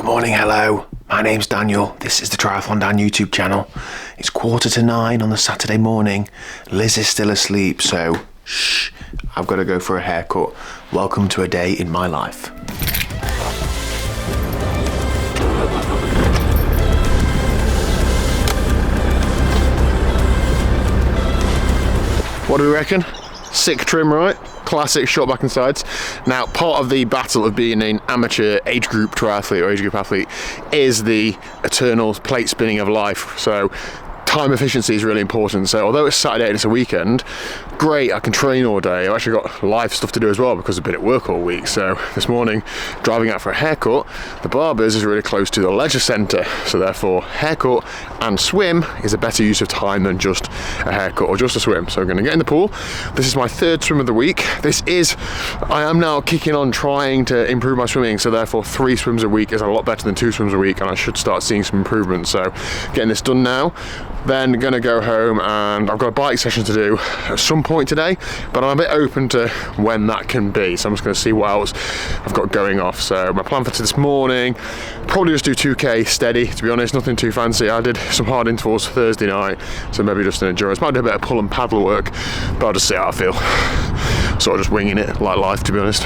morning, hello. My name's Daniel. This is the TriathlonDan YouTube channel. It's 8:45 on the Saturday morning. Liz is still asleep, so shh, I've got to go for a haircut. Welcome to a day in my life. What do we reckon? Sick trim, right? Classic short back and sides. Now, part of the battle of being an amateur age group triathlete or age group athlete is the eternal plate spinning of life. So time efficiency is really important. So although it's Saturday and it's a weekend, great, I can train all day. I've actually got live stuff to do as well because I've been at work all week. So this morning, driving out for a haircut, the barber's is really close to the leisure centre. So therefore, haircut and swim is a better use of time than just a haircut or just a swim. So I'm going to get in the pool. This is my third swim of the week. I am now kicking on trying to improve my swimming. So therefore, 3 swims a week is a lot better than 2 swims a week, and I should start seeing some improvement. So getting this done now. Then gonna go home, and I've got a bike session to do at some point today, but I'm a bit open to when that can be. So I'm just gonna see what else I've got going off. So my plan for this morning, probably just do 2K steady, to be honest, nothing too fancy. I did some hard intervals Thursday night, so maybe just an endurance. Might do a bit of pull and paddle work, but I'll just see how I feel. Sort of just winging it, like life, to be honest.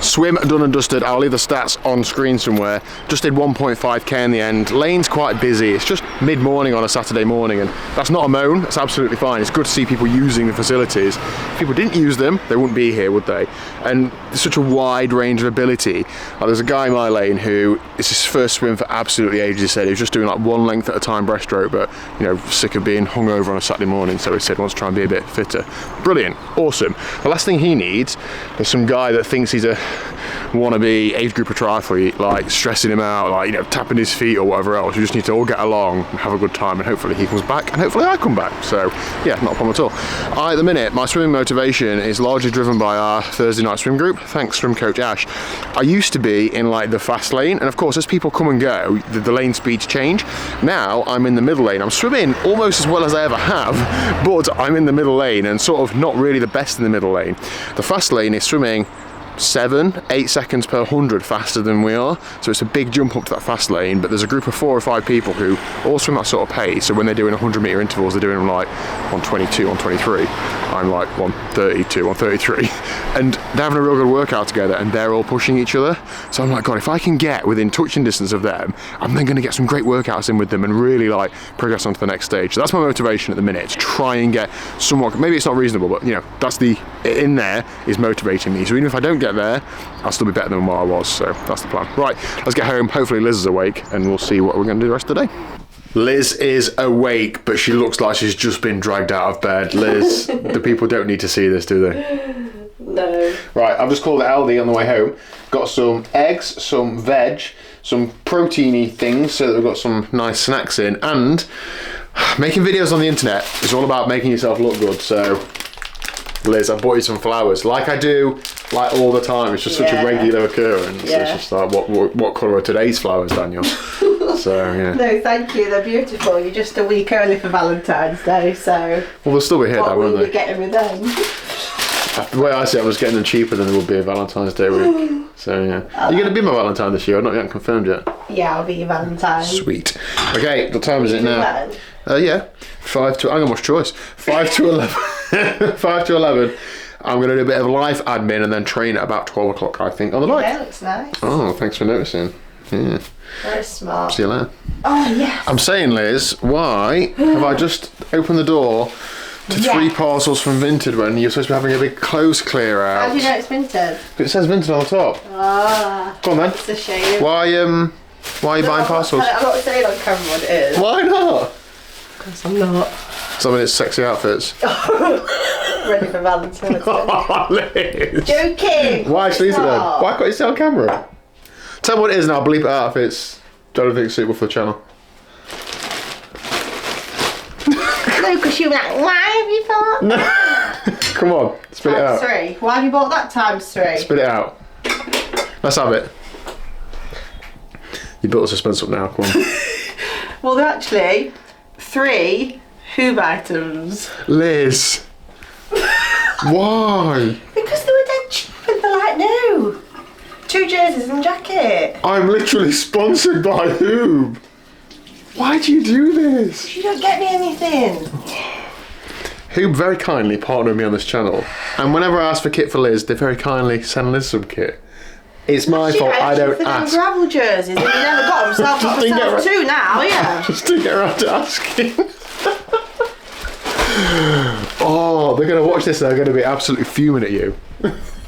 Swim done and dusted. I'll leave the stats on screen somewhere. Just did 1.5k in the end. Lane's quite busy. It's just mid-morning on a Saturday morning, and that's not a moan. That's absolutely fine. It's good to see people using the facilities. If people didn't use them, they wouldn't be here, would they? And there's such a wide range of ability. There's a guy in my lane who, it's his first swim for absolutely ages. He said he was just doing like 1 length at a time breaststroke, but you know, sick of being hungover on a Saturday morning, so he said he wants to try and be a bit fitter. Brilliant, awesome. The last thing he needs is some guy that thinks he's a wannabe age group of triathlete, like stressing him out, like, you know, tapping his feet or whatever else. You just need to all get along and have a good time, and hopefully he comes back and hopefully I come back. So yeah, not a problem at all. At the minute, my swimming motivation is largely driven by our Thursday night swim group. Thanks, swim coach Ash. I used to be in like the fast lane, and of course as people come and go, the lane speeds change. Now I'm in the middle lane. I'm swimming almost as well as I ever have, but I'm in the middle lane and sort of not really the best in the middle lane. The fast lane is swimming 7-8 seconds per 100 faster than we are, so it's a big jump up to that fast lane. But there's a group of 4 or 5 people who all swim that sort of pace, so when they're doing 100-meter intervals, they're doing them like 122, 123. I'm like 132, 133, and they're having a real good workout together, and they're all pushing each other. So I'm like, God, if I can get within touching distance of them, I'm then going to get some great workouts in with them and really like progress on to the next stage. So that's my motivation at the minute, to try and get somewhat, maybe it's not reasonable, but you know, that's in there is motivating me. So even if I don't get there, I'll still be better than what I was. So that's the plan. Right, let's get home. Hopefully Liz is awake, and we'll see what we're going to do the rest of the day. Liz is awake, but she looks like she's just been dragged out of bed. Liz, the people don't need to see this, do they? No. Right, I've just called it Aldi on the way home. Got some eggs, some veg, some proteiny things, so that we've got some nice snacks in. And making videos on the internet is all about making yourself look good. So Liz, I bought you some flowers, like I do, like all the time. It's just such a regular occurrence. Yeah. It's just like, what colour are today's flowers, Daniel? So yeah. No, thank you. They're beautiful. You're just a week early for Valentine's Day, so. Well, they'll still be here, what won't will they? you getting with them? The way I see it, I was getting them cheaper than there would be a Valentine's Day week. So yeah. Are you going to be my Valentine this year? I've not yet confirmed yet. Yeah, I'll be your Valentine. Sweet. Okay, what time is it now? Yeah, 5 to. I got much choice. 5 to 11. 5 to 11. I'm going to do a bit of life admin and then train at about 12 o'clock, I think, on the bike. Yeah, looks nice. Oh, thanks for noticing. Yeah. Very smart. See you later. Oh, yes. I'm saying, Liz, why have I just opened the door to 3 parcels from Vinted when you're supposed to be having a big clothes clear out? How do you know it's Vinted? But it says Vinted on the top. Ah. Go on then. It's a shame. Why are you buying parcels? I'm not saying on camera what it is. Why not? Because I'm not. Some of its sexy outfits. Ready for Valentine's Day. Oh, Liz. Joking. Why actually is it then? Why can't you see on camera? Tell me what it is and I'll bleep it out if it's, don't think it's suitable for the channel. No, because you were like, why have you bought that? No. Come on, spit it out. Times 3. Why have you bought that times 3? Spit it out. Let's have it. You built the suspense up now, come on. Well, they're actually 3 Hoob items. Liz. Why? Because they were dead cheap and they're like new. 2 jerseys and jacket. I'm literally sponsored by whom? Why do you do this? You don't get me anything. Who very kindly partnered me on this channel. And whenever I ask for kit for Liz, they very kindly send Liz some kit. It's my fault, I don't for ask. Them gravel jerseys and you never got them, so I've got myself 2 now, yeah. Just didn't get around to asking. Oh, they're going to watch this and they're going to be absolutely fuming at you.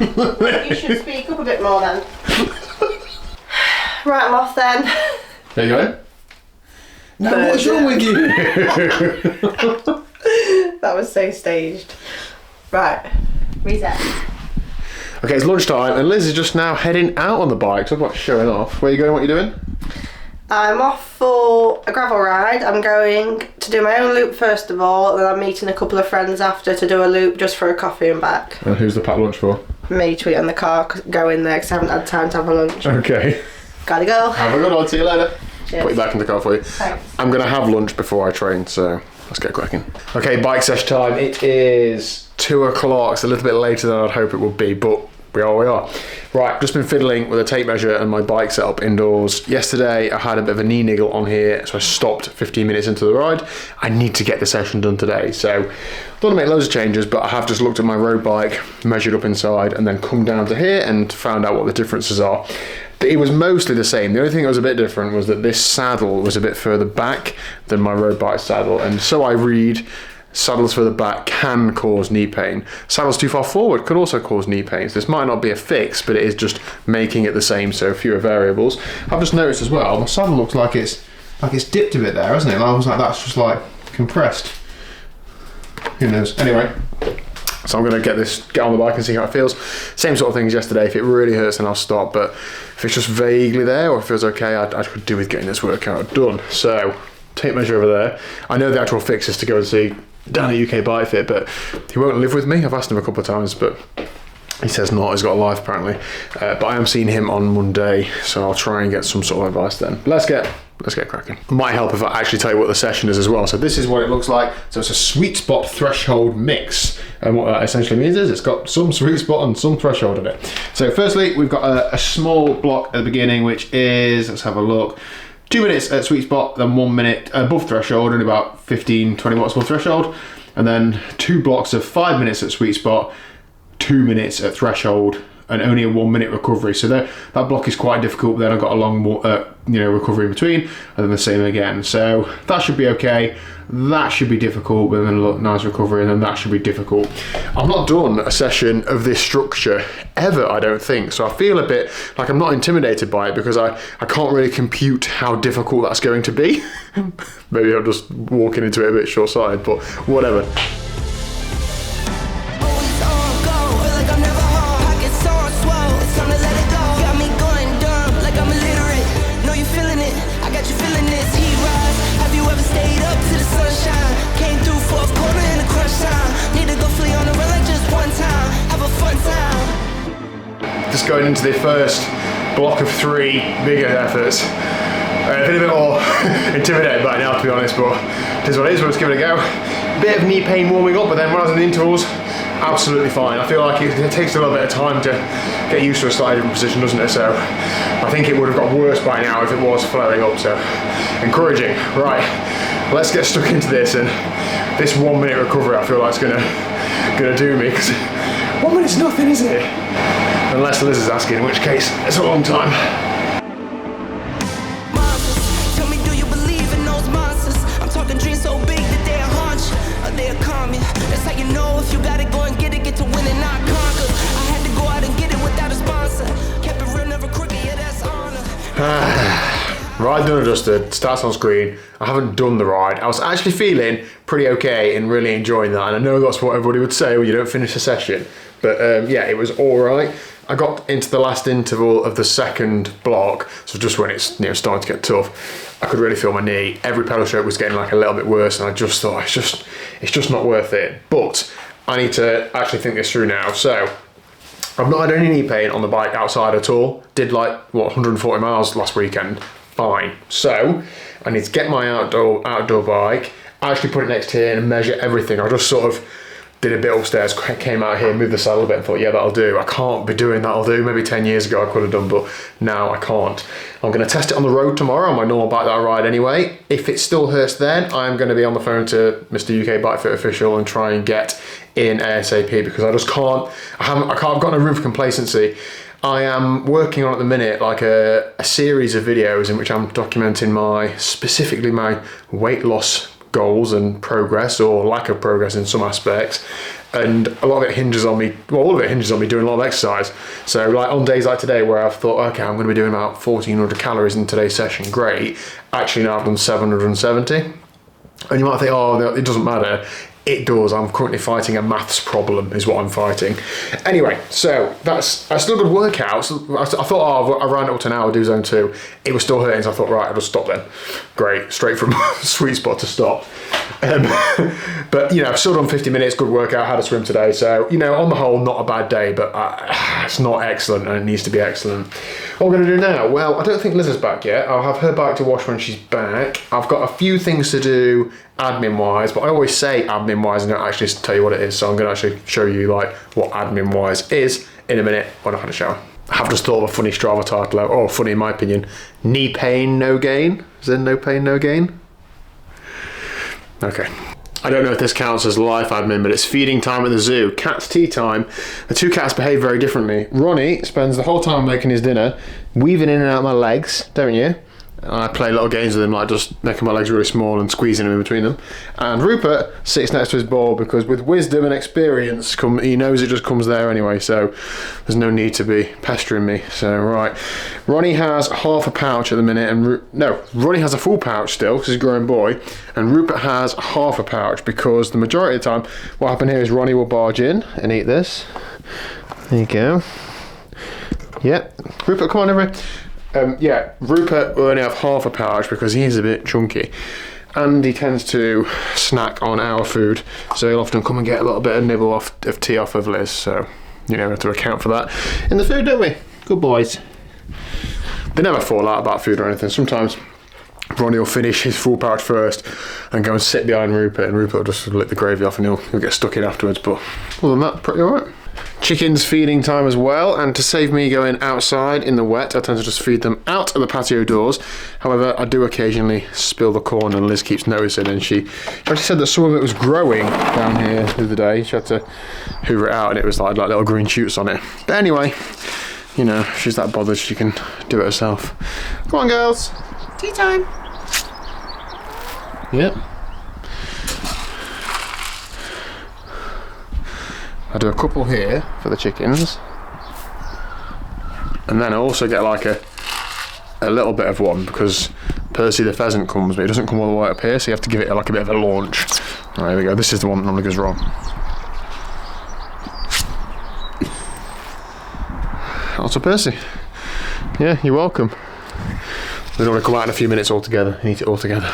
You should speak up a bit more then. Right, I'm off then. There you go. No, what's wrong with you? That was so staged. Right, reset. Okay, it's lunchtime and Liz is just now heading out on the bike. Talk about showing off. Where are you going? What are you doing? I'm off for a gravel ride. I'm going to do my own loop first of all, and then I'm meeting a couple of friends after to do a loop just for a coffee and back. And who's the packed lunch for? Me to eat in the car, go in there because I haven't had time to have a lunch. Okay. Gotta go. Have a good one. See you later. Cheers. Put you back in the car for you. Thanks. I'm going to have lunch before I train, so let's get cracking. Okay, bike sesh time. It is 2 o'clock. It's a little bit later than I'd hope it would be, but we are. Right, just been fiddling with a tape measure and my bike setup indoors. Yesterday I had a bit of a knee niggle on here, so I stopped 15 minutes into the ride. I need to get the session done today, so I don't want to make loads of changes, but I have just looked at my road bike, measured up inside, and then come down to here and found out what the differences are. It was mostly the same. The only thing that was a bit different was that this saddle was a bit further back than my road bike saddle, and so I read saddles further back can cause knee pain. Saddles too far forward could also cause knee pain. So this might not be a fix, but it is just making it the same, so fewer variables. I've just noticed as well, my saddle looks like it's dipped a bit there, hasn't it? I was like, that's just like compressed. Who knows? Anyway, so I'm going to get on the bike and see how it feels. Same sort of thing as yesterday. If it really hurts, then I'll stop. But if it's just vaguely there or if it feels okay, I could do with getting this workout done. So tape measure over there. I know the actual fix is to go and see Dan at UK Bike Fit, but he won't live with me. I've asked him a couple of times, but he says not. He's got a life apparently. But I am seeing him on Monday, so I'll try and get some sort of advice then. Let's get cracking. Might help if I actually tell you what the session is as well. So this is what it looks like. So it's a sweet spot threshold mix, and what that essentially means is it's got some sweet spot and some threshold in it. So firstly, we've got a small block at the beginning, which is, let's have a look, 2 minutes at sweet spot, then 1 minute above threshold, and about 15-20 watts above threshold, and then 2 blocks of 5 minutes at sweet spot, 2 minutes at threshold, and only a 1 minute recovery. So that block is quite difficult. Then I've got a long recovery in between, and then the same again. So that should be okay. That should be difficult, but then a nice recovery, and then that should be difficult. I've not done a session of this structure ever, I don't think. So I feel a bit like I'm not intimidated by it because I can't really compute how difficult that's going to be. Maybe I'm just walking into it a bit short-sighted, but whatever. Just going into the first block of 3 bigger efforts. I feel a bit more intimidated by it now, to be honest, but it is what it is. We'll just give it a go. Bit of knee pain warming up, but then when I was in the intervals, absolutely fine. I feel like it takes a little bit of time to get used to a slightly different position, doesn't it? So I think it would have got worse by now if it was flaring up, so encouraging. Right, let's get stuck into this, and this 1 minute recovery I feel like is gonna do me, because 1 minute's nothing, is it? Unless Liz is asking, in which case it's a long time. Monsters, tell me, do you believe in those monsters? I'm talking dreams so big that they'll haunt you, or they'll calm you. That's how you know if you gotta go and get to win and not conquer. I had to go out and get it without a sponsor. Kept it real, never crooked, yeah, that's honor. Ride done, adjusted, stats on screen. I haven't done the ride. I was actually feeling pretty okay and really enjoying that, and I know that's what everybody would say when you don't finish a session, but yeah, it was all right. I got into the last interval of the second block, so just when it's starting to get tough, I could really feel my knee. Every pedal stroke was getting like a little bit worse, and I just thought it's just not worth it. But I need to actually think this through now. So I've not had any knee pain on the bike outside at all. Did 140 miles last weekend. Fine. So I need to get my outdoor bike, actually put it next here and measure everything. I just sort of did a bit upstairs, came out here, moved the saddle a bit and thought, yeah, that'll do. I can't be doing that'll do. Maybe 10 years ago I could have done, but now I can't. I'm going to test it on the road tomorrow on my normal bike that I ride anyway. If it still hurts then, I'm going to be on the phone to Mr. UK Bike Fit Official and try and get in ASAP, because I just can't, I've got no room for complacency. I am working on at the minute like a series of videos in which I'm documenting specifically my weight loss goals and progress, or lack of progress in some aspects, and a lot of it hinges on me, well, all of it hinges on me doing a lot of exercise. So like on days like today where I've thought, okay, I'm going to be doing about 1400 calories in today's session, great, actually now I've done 770, and you might think, oh, it doesn't matter. It does. I'm currently fighting a maths problem is what I'm fighting. Anyway, so that's still a good workout. So I thought, oh, I ran it up to an hour, do zone 2. It was still hurting, so I thought, right, I'll just stop then. Great, straight from sweet spot to stop. But, you know, I've still done 50 minutes, good workout, had a swim today. So, you know, on the whole, not a bad day, but it's not excellent and it needs to be excellent. What we're going to do now? Well, I don't think Liz is back yet. I'll have her bike to wash when she's back. I've got a few things to do admin-wise, but I always say admin-wise and don't actually tell you what it is. So I'm going to actually show you like what admin-wise is in a minute when I've had a shower. I have just thought of a funny Strava title, or funny in my opinion. Knee pain, no gain. Is there no pain, no gain? Okay. I don't know if this counts as life admin, but it's feeding time at the zoo. Cat's tea time. The two cats behave very differently. Ronnie spends the whole time making his dinner, weaving in and out my legs, don't you? And I play little games with him, like just making my legs really small and squeezing him in between them. And Rupert sits next to his bowl because with wisdom and experience, he knows it just comes there anyway, so there's no need to be pestering me. So, right. Ronnie has half a pouch at the minute, and Ronnie has a full pouch still because he's a grown boy, and Rupert has half a pouch because the majority of the time, what happened here is Ronnie will barge in and eat this. There you go. Yep. Rupert, come on over. Rupert will only have half a pouch because he is a bit chunky, and he tends to snack on our food, so he'll often come and get a little bit of nibble of tea off of Liz, so you know, we have to account for that in the food, don't we? Good boys. They never fall out about food or anything. Sometimes Ronnie will finish his full pouch first and go and sit behind Rupert, and Rupert will just lick the gravy off and he'll get stuck in afterwards, but other than that, pretty alright. Chickens feeding time as well, and to save me going outside in the wet, I tend to just feed them out of the patio doors. However, I do occasionally spill the corn, and Liz keeps noticing, and she actually said that some of it was growing down here the other day. She had to hoover it out and it was like little green shoots on it. But anyway, you know, if she's that bothered, she can do it herself. Come on, girls. Tea time. Yep. I do a couple here for the chickens, and then I also get like a little bit of one because Percy the pheasant comes, but he doesn't come all the way up here, so you have to give it like a bit of a launch. Right, here we go. This is the one that normally goes wrong. That's a Percy. Yeah, you're welcome. They don't want to come out in a few minutes altogether and eat it all together.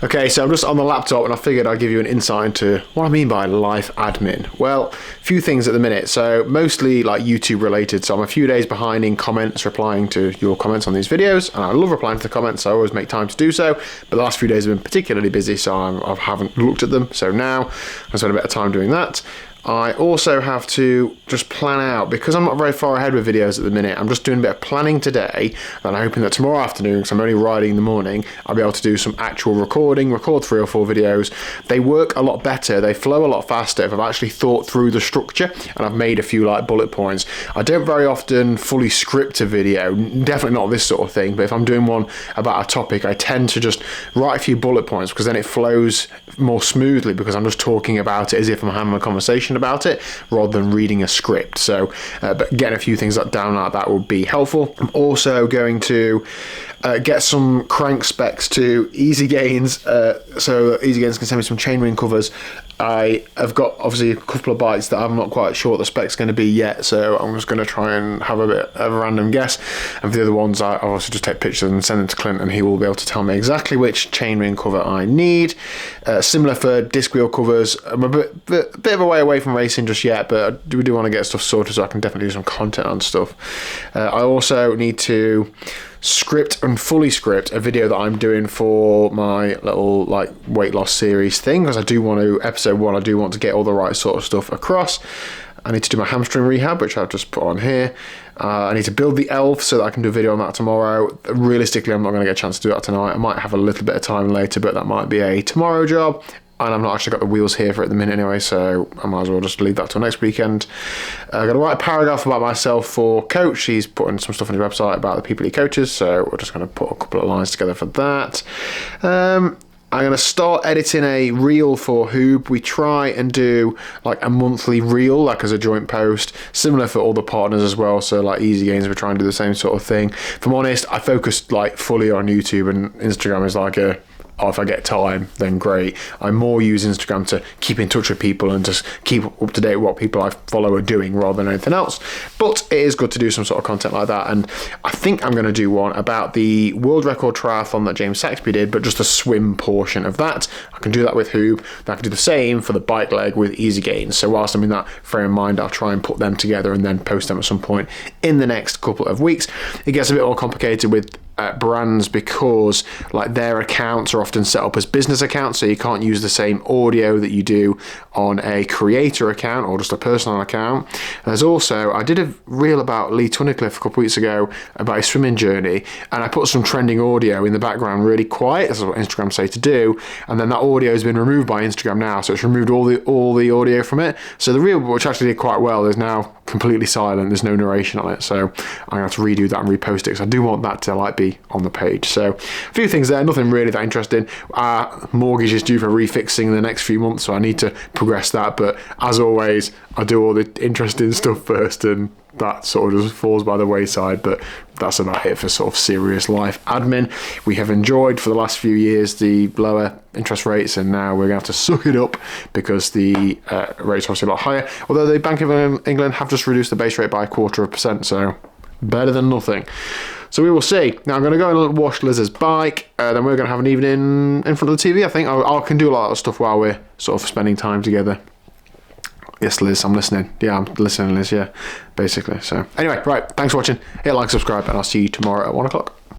Okay, so I'm just on the laptop and I figured I'd give you an insight into what I mean by life admin. Well, a few things at the minute. So mostly like YouTube related. So I'm a few days behind in comments, replying to your comments on these videos. And I love replying to the comments, so I always make time to do so. But the last few days have been particularly busy, so I haven't looked at them. So now I spend a bit of time doing that. I also have to just plan out, because I'm not very far ahead with videos at the minute. I'm just doing a bit of planning today, and I'm hoping that tomorrow afternoon, because I'm only riding in the morning, I'll be able to do some actual recording, record 3 or 4 videos. They work a lot better, they flow a lot faster if I've actually thought through the structure and I've made a few like bullet points. I don't very often fully script a video, definitely not this sort of thing, but if I'm doing one about a topic, I tend to just write a few bullet points because then it flows more smoothly, because I'm just talking about it as if I'm having a conversation about it rather than reading a script. So but getting a few things down like that would be helpful. I'm also going to get some crank specs to Easy Gains, so Easy Gains can send me some chainring covers. I have got obviously a couple of bikes that I'm not quite sure what the spec's going to be yet, so I'm just going to try and have a bit of a random guess, and for the other ones I'll also just take pictures and send them to Clint, and he will be able to tell me exactly which chainring cover I need. Similar for disc wheel covers. I'm a bit of a way away from racing just yet, but we do want to get stuff sorted so I can definitely do some content on stuff. I also need to script and fully script a video that I'm doing for my little like weight loss series thing, because I do want to, episode 1, I do want to get all the right sort of stuff across. I need to do my hamstring rehab, which I've just put on here. I need to build the ELF so that I can do a video on that tomorrow. Realistically, I'm not going to get a chance to do that tonight. I might have a little bit of time later, but that might be a tomorrow job. And I've not actually got the wheels here for it at the minute anyway, so I might as well just leave that till next weekend. I've got to write a paragraph about myself for Coach. He's putting some stuff on his website about the people he coaches, so we're just going to put a couple of lines together for that. I'm going to start editing a reel for Hoob. We try and do like a monthly reel, like as a joint post, similar for all the partners as well. So like Easy Gains, we're trying to do the same sort of thing. If I'm honest, I focus like fully on YouTube, and Instagram is like if I get time, then great. I more use Instagram to keep in touch with people and just keep up to date with what people I follow are doing rather than anything else. But it is good to do some sort of content like that. And I think I'm going to do one about the world record triathlon that James Saxby did, but just a swim portion of that. I can do that with Hoob. I can do the same for the bike leg with Easy Gains. So whilst I'm in that frame of mind, I'll try and put them together and then post them at some point in the next couple of weeks. It gets a bit more complicated with brands, because like their accounts are often set up as business accounts, so you can't use the same audio that you do on a creator account or just a personal account. There's also, I did a reel about Lee Tunnicliffe a couple of weeks ago about his swimming journey, and I put some trending audio in the background really quiet. That's what Instagram say to do, and then that audio has been removed by Instagram now, so it's removed all the audio from it. So the reel, which actually did quite well, is now completely silent. There's no narration on it, so I'm gonna have to redo that and repost it, because I do want that to like be on the page. So a few things there, nothing really that interesting. Mortgage is due for refixing in the next few months, so I need to progress that, but as always I do all the interesting stuff first, and that sort of just falls by the wayside. But that's about it for sort of serious life admin. We have enjoyed for the last few years the lower interest rates, and now we're going to have to suck it up because the rates are obviously a lot higher, although the Bank of England have just reduced the base rate by 0.25%, so better than nothing. So we will see. Now I'm going to go and wash Liz's bike, then we're going to have an evening in front of the TV. I think I can do a lot of stuff while we're sort of spending time together. Yes, Liz, I'm listening. Yeah, I'm listening, Liz, yeah, basically. So anyway, right, thanks for watching. Hit like, subscribe, and I'll see you tomorrow at 1 o'clock.